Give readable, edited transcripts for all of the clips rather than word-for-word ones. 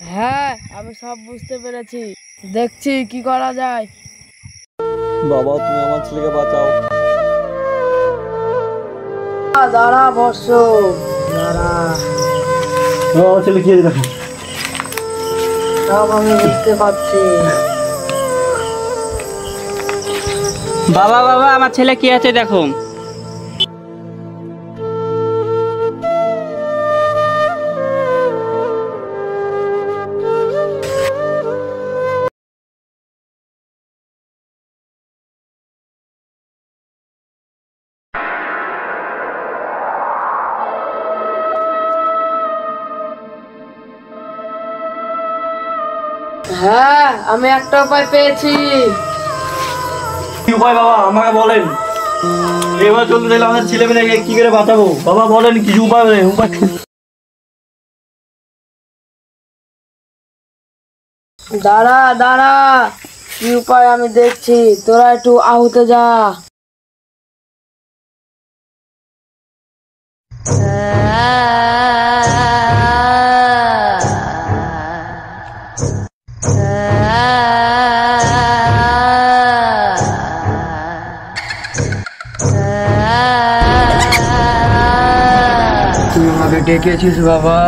হ্যাঁ, আমি সব বুঝতে পেরেছি, দেখছি কি করা যায়। বাবা, তুমি আমার ছেলেকে বাঁচাও। দাঁড়া বর্ষ, দাঁড়া। আমার ছেলে কি দেখো, সব আমি বুঝতে পারছি। বাবা বাবা, আমার ছেলে কি আছে দেখো। হ্যাঁ, আমি একটা উপায় পেয়েছি। কি উপায় বাবা আমাকে বলেন। এবার চলতে চাইলে আমাদের ছেলে মেয়েকে কি করে বাঁচাবো বাবা, বলেন কিছু উপায় বলেন। উপায় দাঁড়া দাঁড়া, কি উপায় আমি দেখছি, তোরা একটু আহুতে যা। তুই আমাকে ডেকেছিস বাবা?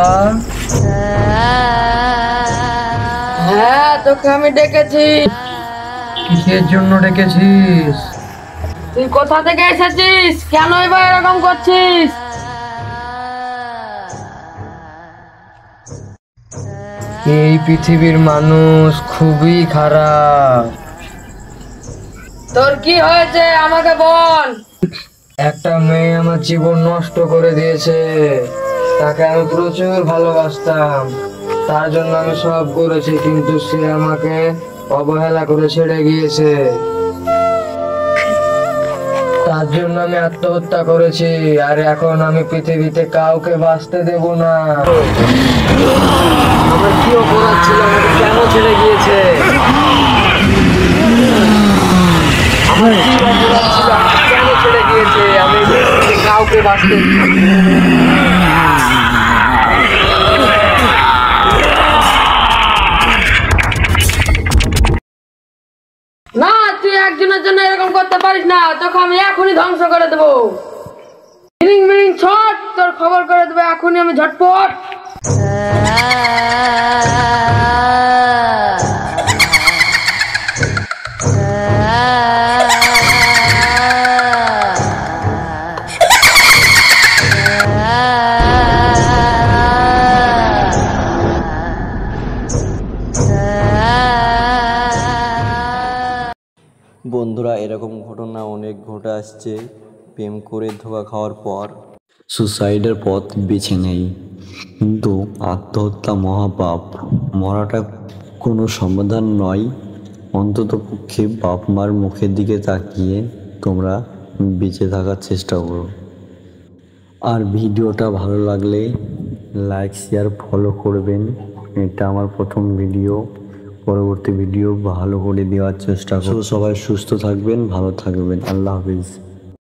হ্যাঁ, তোকে আমি ডেকেছি। কিসের জন্য ডেকেছিস? তুই কোথা থেকে এসেছিস, কেন এবার এরকম করছিস? এই পৃথিবীর মানুষ খুবই খারাপ। তোর কি হয়েছে আমাকে বল। একটা মেয়ে আমার জীবন নষ্ট করে দিয়েছে। তাকে আমি প্রচুর ভালোবাসতাম, তার জন্য আমি সব করেছি, কিন্তু সে আমাকে অবহেলা করে ছেড়ে গিয়েছে। তার জন্য আমি আত্মহত্যা করেছি, আর এখন আমি পৃথিবীতে কাউকে বাঁচতে দেব না। আমার কি অপরাধ ছিল, আমাকে কেন ছেড়ে গিয়েছে? আমার কি অপরাধ ছিল, আমাকে কেন ছেড়ে গিয়েছে? আমি পৃথিবীতে কাউকে বাঁচতে না, তুই একজনের জন্য এরকম করতে পারিস না, তোকে আমি এখনই ধ্বংস করে দেবো। মিনিং মিনিং ছট, তোর খবর করে দেবো এখনই আমি ঝটপট। বন্ধুরা, এরকম ঘটনা অনেক ঘটে আসছে। প্রেম করে ধোঁকা খাওয়ার পর সুসাইডের পথ বেছে নেই, কিন্তু আত্মহত্যা মহাপাপ। মরাটা কোনো সমাধান নয়। অন্তত পক্ষে বাপ মার মুখের দিকে তাকিয়ে তোমরা বেঁচে থাকার চেষ্টা করো। আর ভিডিওটা ভালো লাগলে লাইক শেয়ার ফলো করবেন। এটা আমার প্রথম ভিডিও, পরবর্তী ভিডিও ভালো করে দেওয়ার চেষ্টা করব। সবাই সুস্থ থাকবেন, ভালো থাকবেন। আল্লাহ হাফিজ।